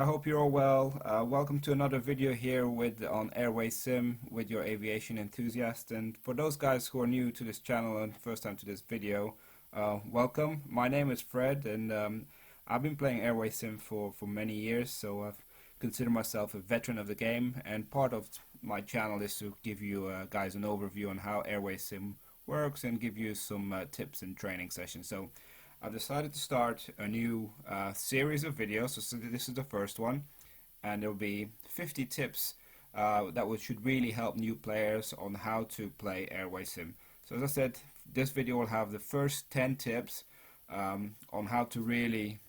I hope you're all well. Welcome to another video here with on Airwaysim with your aviation enthusiast. And for those guys who are new to this channel and first time to this video, welcome. My name is Fred, and I've been playing Airwaysim for many years, so I've considered myself a veteran of the game. And part of my channel is to give you guys an overview on how Airwaysim works and give you some tips and training sessions. So I've decided to start a new series of videos. So this is the first one, and there will be 50 tips that should really help new players on how to play Airwaysim. So as I said, this video will have the first 10 tips on how to really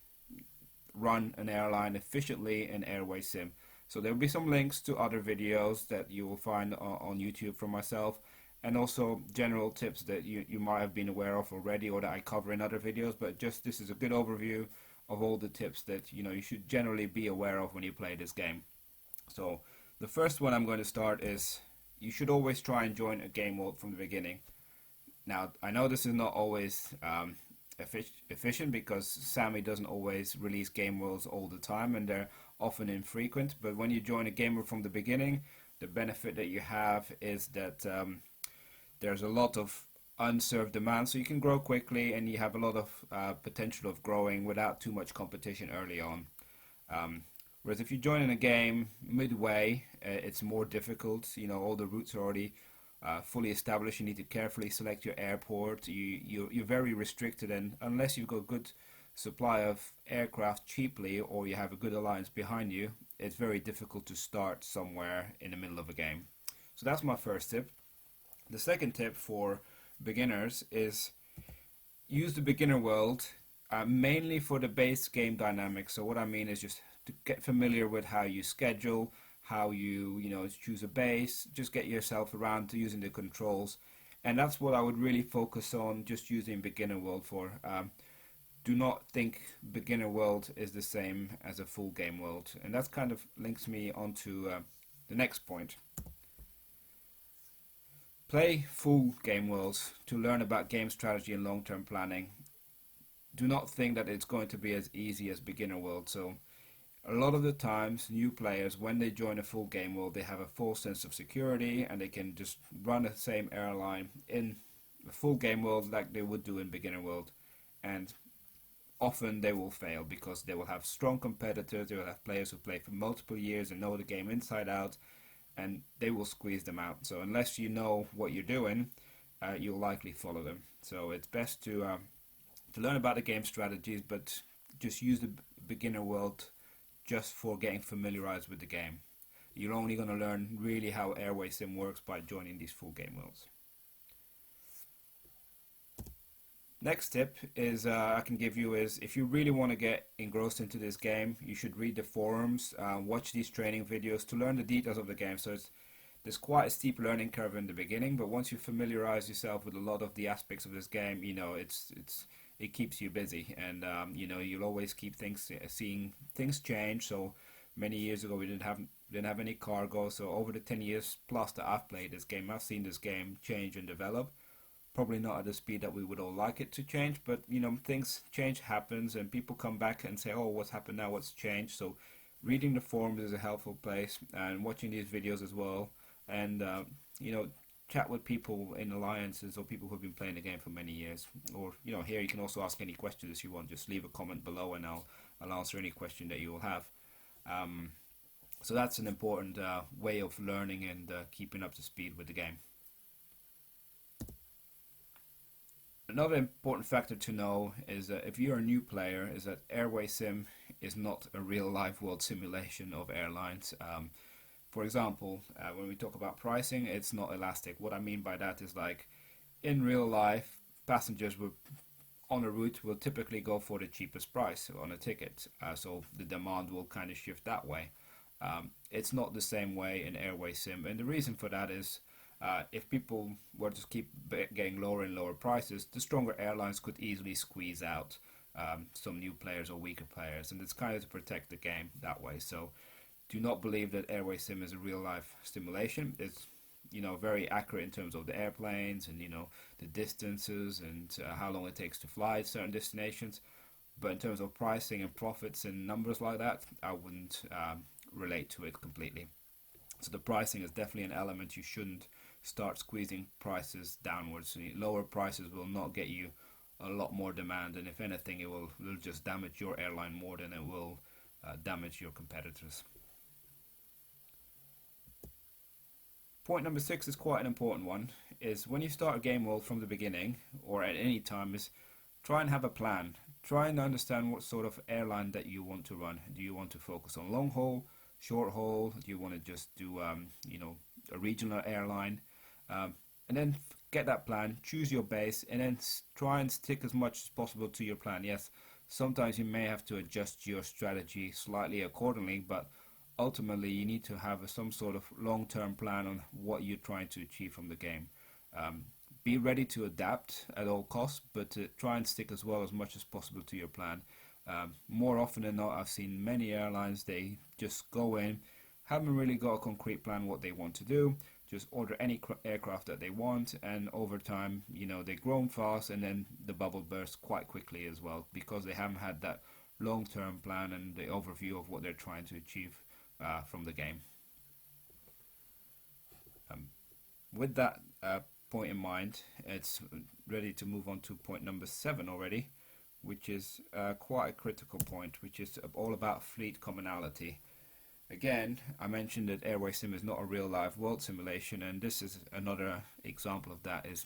run an airline efficiently in Airwaysim. So there will be some links to other videos that you will find on YouTube from myself, and also general tips that you might have been aware of already or that I cover in other videos, but just this is a good overview of all the tips that you should generally be aware of when you play this game. So the first one I'm going to start is you should always try and join a game world from the beginning. Now I know this is not always efficient because Sammy doesn't always release game worlds all the time and they're often infrequent, but when you join a game world from the beginning, the benefit that you have is that there's a lot of unserved demand, so you can grow quickly and you have a lot of potential of growing without too much competition early on. Whereas if you join in a game midway, it's more difficult. All the routes are already fully established. You need to carefully select your airport. You're very restricted, and unless you've got a good supply of aircraft cheaply or you have a good alliance behind you, it's very difficult to start somewhere in the middle of a game. So that's my first tip. The second tip for beginners is use the beginner world mainly for the base game dynamics. So what I mean is just to get familiar with how you schedule, how you choose a base, just get yourself around to using the controls, and that's what I would really focus on, just using beginner world for. Do not think beginner world is the same as a full game world, and that kind of links me onto the next point. Play full game worlds to learn about game strategy and long-term planning. Do not think that it's going to be as easy as beginner world. So a lot of the times new players, when they join a full game world, they have a full sense of security and they can just run the same airline in a full game world like they would do in beginner world, and often they will fail because they will have strong competitors. They will have players who play for multiple years and know the game inside out, and they will squeeze them out. So unless you know what you're doing, you'll likely follow them. So it's best to learn about the game strategies, but just use the beginner world just for getting familiarized with the game. You're only going to learn really how Airwaysim works by joining these full game worlds. Next tip is I can give you is, if you really want to get engrossed into this game, you should read the forums, watch these training videos to learn the details of the game. So there's quite a steep learning curve in the beginning, but once you familiarize yourself with a lot of the aspects of this game, it keeps you busy, and you'll always keep seeing things change. So many years ago we didn't have any cargo, so over the 10 years plus that I've played this game, I've seen this game change and develop. Probably not at the speed that we would all like it to change, but things change happens and people come back and say, oh, what's happened now, what's changed? So reading the forums is a helpful place, and watching these videos as well, and chat with people in alliances or people who have been playing the game for many years. Or here you can also ask any questions if you want. Just leave a comment below and I'll answer any question that you will have. So that's an important way of learning and keeping up to speed with the game. Another important factor to know is that if you're a new player, is that Airwaysim is not a real life world simulation of airlines. For example, when we talk about pricing, it's not elastic. What I mean by that is, like, in real life, passengers on a route will typically go for the cheapest price on a ticket. So the demand will kind of shift that way. It's not the same way in Airwaysim, and the reason for that is if people were to keep getting lower and lower prices, the stronger airlines could easily squeeze out some new players or weaker players, and it's kind of to protect the game that way. So do not believe that Airwaysim is a real life simulation. It's very accurate in terms of the airplanes and the distances and how long it takes to fly at certain destinations. But in terms of pricing and profits and numbers like that, I wouldn't relate to it completely. So the pricing is definitely an element. You shouldn't start squeezing prices downwards. So lower prices will not get you a lot more demand, and if anything, will just damage your airline more than it will damage your competitors. Point number 6 is quite an important one. Is when you start a game world from the beginning or at any time, is try and have a plan. Try and understand what sort of airline that you want to run. Do you want to focus on long haul, short haul? Do you want to just do a regional airline? And then get that plan, choose your base, and then try and stick as much as possible to your plan. Yes, sometimes you may have to adjust your strategy slightly accordingly, but ultimately you need to have some sort of long-term plan on what you're trying to achieve from the game. Be ready to adapt at all costs, but try and stick as well as much as possible to your plan. More often than not, I've seen many airlines, they just go in, haven't really got a concrete plan what they want to do, just order any aircraft that they want, and over time, they grow fast, and then the bubble bursts quite quickly as well, because they haven't had that long-term plan and the overview of what they're trying to achieve from the game. With that point in mind, it's ready to move on to point number 7 already, which is quite a critical point, which is all about fleet commonality. Again, I mentioned that Airwaysim is not a real live world simulation, and this is another example of that. Is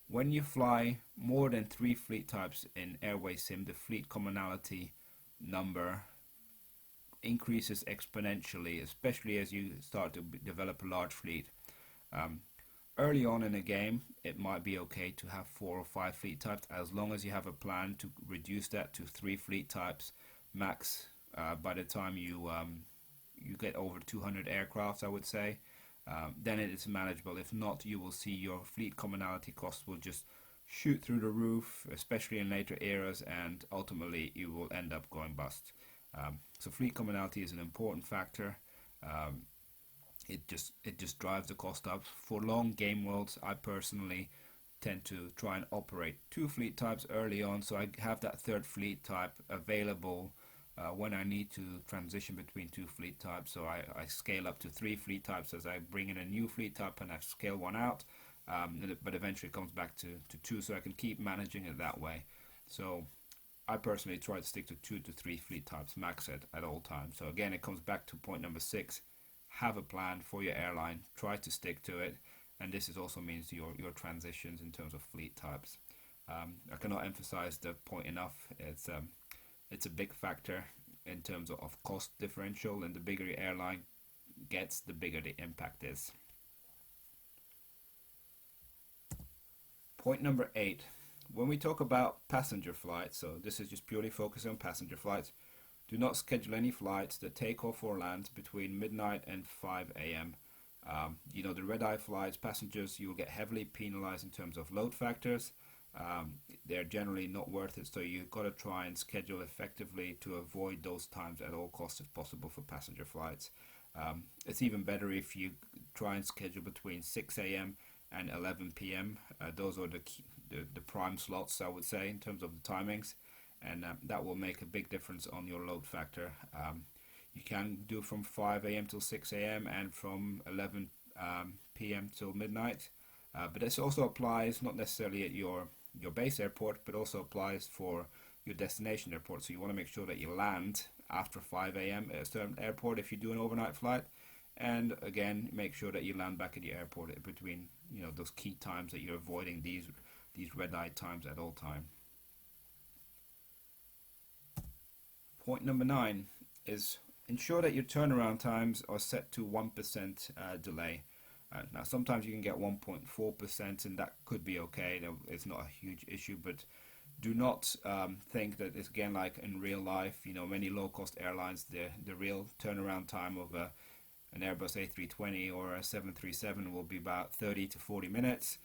when you fly more than 3 fleet types in Airwaysim, the fleet commonality number increases exponentially, especially as you start to develop a large fleet. Early on in a game, it might be okay to have 4 or 5 fleet types, as long as you have a plan to reduce that to 3 fleet types max. By the time you get over 200 aircraft, I would say, then it is manageable. If not, you will see your fleet commonality costs will just shoot through the roof, especially in later eras, and ultimately you will end up going bust. So fleet commonality is an important factor. It just drives the cost up. For long game worlds, I personally tend to try and operate 2 fleet types early on, so I have that 3rd fleet type available when I need to transition between 2 fleet types. So I scale up to 3 fleet types as I bring in a new fleet type, and I scale one out, but eventually it comes back to 2, so I can keep managing it that way. So I personally try to stick to 2 to 3 fleet types max at all times. So again, it comes back to point number 6. Have a plan for your airline, try to stick to it, and this is also means your transitions in terms of fleet types. I cannot emphasize the point enough. It's a big factor in terms of cost differential, and the bigger your airline gets, the bigger the impact is. Point number 8. When we talk about passenger flights, so this is just purely focused on passenger flights, do not schedule any flights that take off or land between midnight and 5 a.m. The red-eye flights, passengers, you will get heavily penalized in terms of load factors. They're generally not worth it, so you've got to try and schedule effectively to avoid those times at all costs if possible for passenger flights. It's even better if you try and schedule between 6 a.m. and 11 p.m. Those are the prime slots, I would say, in terms of the timings, and that will make a big difference on your load factor. You can do from 5 a.m. till 6 a.m. and from 11 p.m. till midnight, but this also applies not necessarily at your base airport, but also applies for your destination airport. So you want to make sure that you land after 5 a.m. at a certain airport if you do an overnight flight, and again, make sure that you land back at the airport between those key times, that you're avoiding these red-eye times at all time. Point number 9 is ensure that your turnaround times are set to 1% delay. Now sometimes you can get 1.4%, and that could be okay. It's not a huge issue, but do not think that it's again like in real life. Many low-cost airlines, the real turnaround time of an Airbus A320 or a 737 will be about 30 to 40 minutes.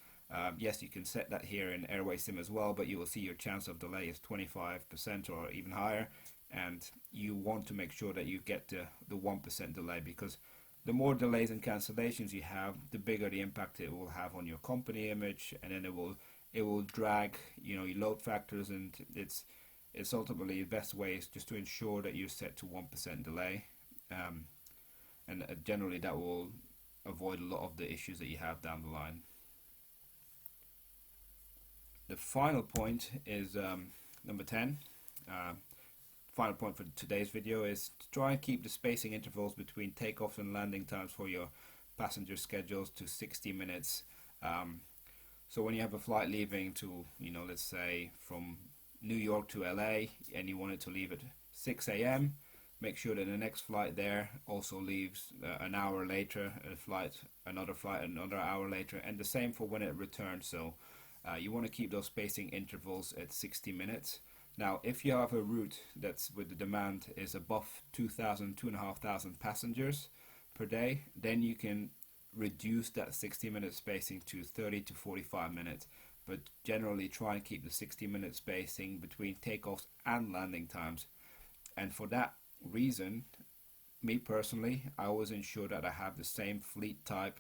Yes, you can set that here in Airwaysim as well, but you will see your chance of delay is 25% or even higher, and you want to make sure that you get the 1% delay, because the more delays and cancellations you have, the bigger the impact it will have on your company image, and then it will drag your load factors, and it's ultimately the best way is just to ensure that you're set to 1% delay, and generally that will avoid a lot of the issues that you have down the line. The final point is number 10. Final point for today's video is to try and keep the spacing intervals between takeoff and landing times for your passenger schedules to 60 minutes. So when you have a flight leaving to, let's say from New York to LA, and you want it to leave at 6 a.m., make sure that the next flight there also leaves an hour later, another flight another hour later, and the same for when it returns. So you want to keep those spacing intervals at 60 minutes. Now, if you have a route that's with the demand is above 2,500 passengers per day, then you can reduce that 60-minute spacing to 30 to 45 minutes. But generally try and keep the 60-minute spacing between takeoffs and landing times. And for that reason, me personally, I always ensure that I have the same fleet type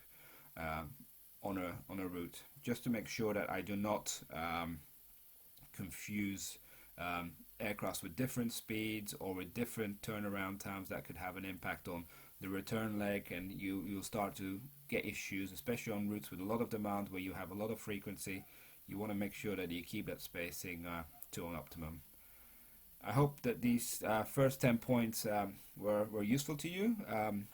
on a route, just to make sure that I do not confuse aircrafts with different speeds or with different turnaround times that could have an impact on the return leg, and you'll start to get issues, especially on routes with a lot of demand where you have a lot of frequency. You want to make sure that you keep that spacing to an optimum. I hope that these first 10 points were useful to you.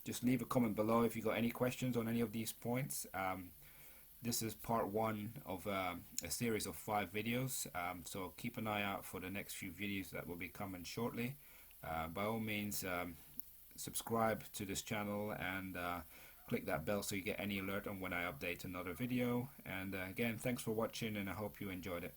Just leave a comment below if you got any questions on any of these points. This is part 1 of a series of 5 videos, so keep an eye out for the next few videos that will be coming shortly. By all means, subscribe to this channel and click that bell so you get any alert on when I update another video. And again, thanks for watching, and I hope you enjoyed it.